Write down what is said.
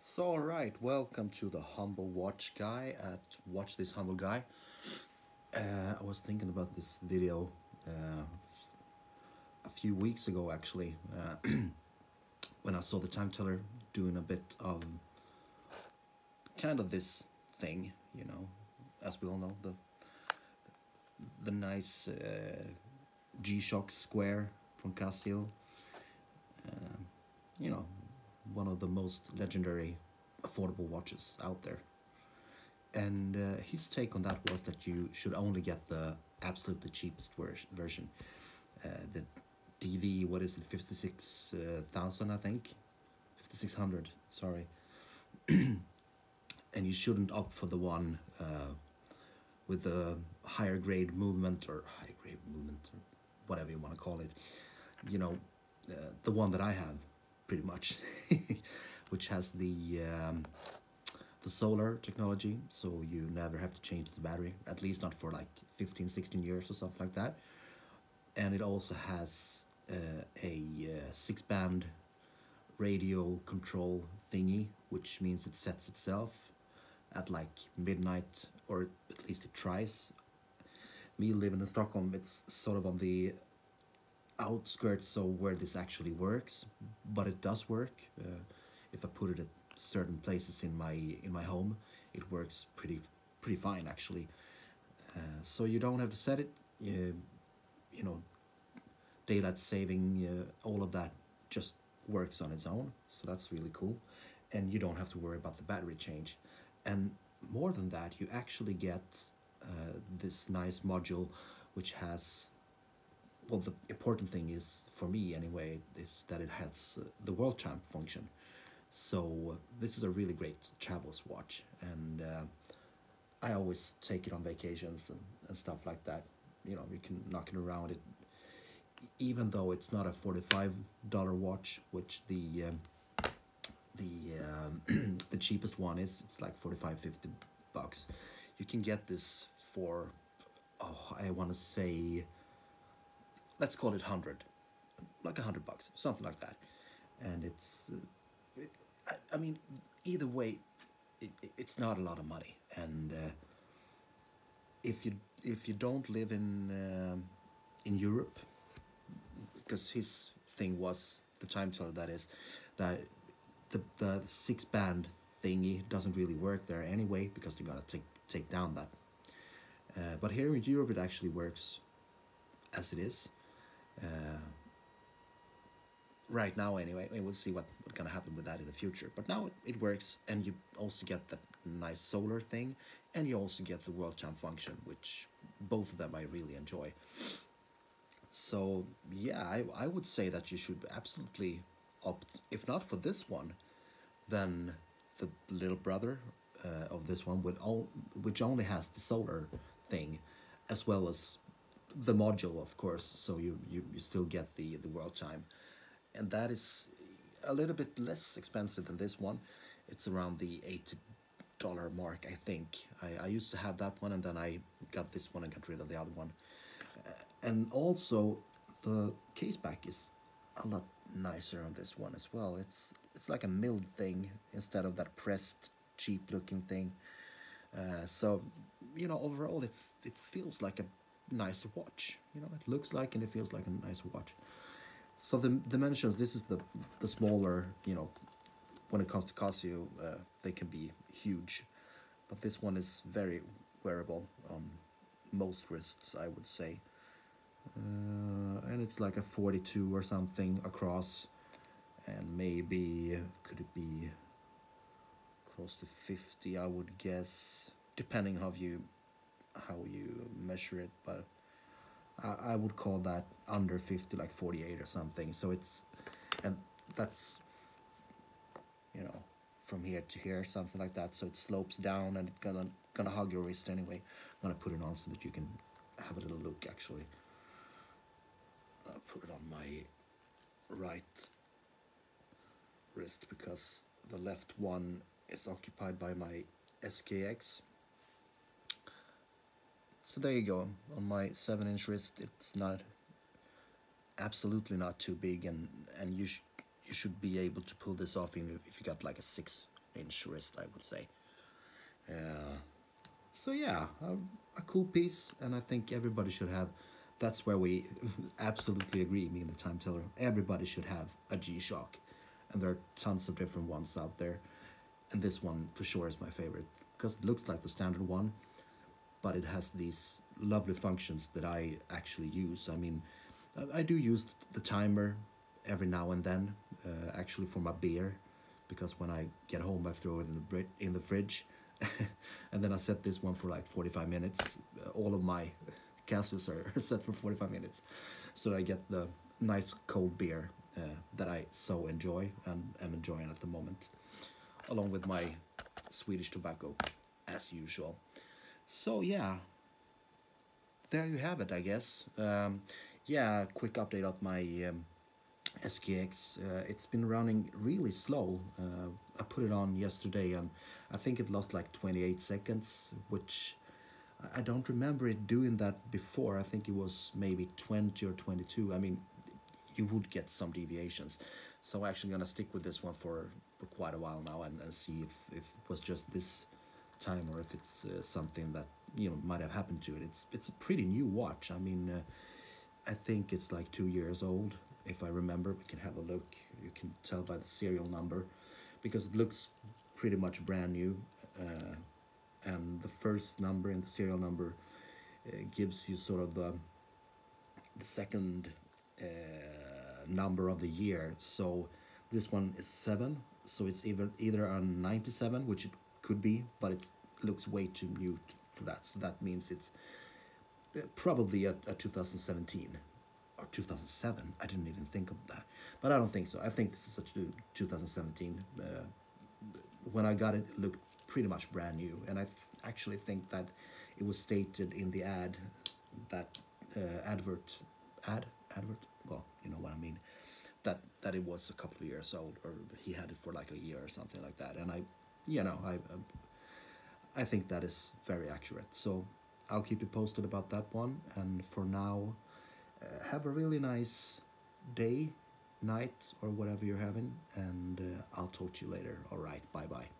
So alright, welcome to the Humble Watch Guy at Watch This Humble Guy. I was thinking about this video a few weeks ago actually, when I saw the time teller doing a bit of kind of this thing, you know, as we all know, the nice G-Shock square from Casio. You know, one of the most legendary affordable watches out there. And his take on that was that you should only get the absolutely cheapest version. The DV, what is it, 56,000 I think? 5600, sorry. And you shouldn't opt for the one with the higher grade movement or whatever you want to call it. You know, the one that I have, pretty much, which has the solar technology, so you never have to change the battery, at least not for like 15-16 years or something like that. And it also has a 6-band radio control thingy, which means it sets itself at like midnight, or at least it tries. Me living in Stockholm, it's sort of on the outskirts of where this actually works, but it does work. If I put it at certain places in my home, it works pretty fine actually. So you don't have to set it. You know, daylight saving, all of that just works on its own. So that's really cool, and you don't have to worry about the battery change. And more than that, you actually get this nice module, which has, well, the important thing is, for me anyway, is that it has the world chime function. So this is a really great travels watch, and I always take it on vacations and stuff like that. You know, you can knock it around it, even though it's not a $45 watch, which the the cheapest one is. It's like 45-50 bucks. You can get this for, oh, I want to say, let's call it 100, like 100 bucks, something like that. And it's I mean, either way, it's not a lot of money. And if you don't live in Europe, because his thing was, the time teller that is, that the 6-band thingy doesn't really work there anyway, because they're gonna take down that. But here in Europe, it actually works as it is. Right now anyway. We'll see what's gonna happen with that in the future, but now it works, and you also get that nice solar thing, and you also get the world chime function, which both of them I really enjoy. So yeah, I would say that you should absolutely opt, if not for this one, then the little brother of this one, which only has the solar thing, as well as the module, of course, so you still get the world chime. And that is a little bit less expensive than this one. It's around the $80 mark, I think. I used to have that one, and then I got this one and got rid of the other one. And also, the case back is a lot nicer on this one as well. It's like a milled thing instead of that pressed, cheap-looking thing. So, you know, overall, it feels like a nicer watch. You know, it looks like and it feels like a nicer watch. So the dimensions, this is the smaller, you know, when it comes to Casio, they can be huge. But this one is very wearable on most wrists, I would say. And it's like a 42 or something across, and maybe, could it be close to 50, I would guess, depending how you measure it, but I would call that under 50, like 48 or something. So it's, and that's, you know, from here to here, something like that. So it slopes down, and it's gonna hug your wrist anyway. I'm gonna put it on so that you can have a little look actually. I'll put it on my right wrist because the left one is occupied by my SKX. So there you go. On my 7-inch wrist, it's not, absolutely not too big, and you should be able to pull this off even if you got like a 6 inch wrist, I would say. So yeah, a cool piece, and I think everybody should have. That's where we absolutely agree, me and the time teller. Everybody should have a G-Shock, and there are tons of different ones out there, and this one for sure is my favorite because it looks like the standard one, but it has these lovely functions that I actually use. I mean, I do use the timer every now and then, actually for my beer, because when I get home I throw it in the fridge, and then I set this one for like 45 minutes. All of my Casios are set for 45 minutes, so that I get the nice cold beer that I so enjoy and am enjoying at the moment, along with my Swedish tobacco, as usual. So yeah, there you have it, I guess. Yeah, quick update of my SKX. It's been running really slow. I put it on yesterday and I think it lost like 28 seconds, which I don't remember it doing that before. I think it was maybe 20 or 22. I mean, you would get some deviations. So I'm actually gonna stick with this one for quite a while now and see if it was just this time or if it's something that might have happened to it. It's a pretty new watch. I mean, I think it's like 2 years old, if I remember. We can have a look. You can tell by the serial number because it looks pretty much brand new. And the first number in the serial number gives you sort of the second number of the year. So this one is 7, so it's either a 97, which it could be, but it looks way too new for that. So that means it's probably a 2017 or 2007. I didn't even think of that, but I don't think so. I think this is a 2017. When I got it, it looked pretty much brand new, and I actually think that it was stated in the ad that advert. Well, you know what I mean. That it was a couple of years old, or he had it for like a year or something like that. And I think that is very accurate. So I'll keep you posted about that one. And for now, have a really nice day, night, or whatever you're having. And I'll talk to you later. All right, bye bye.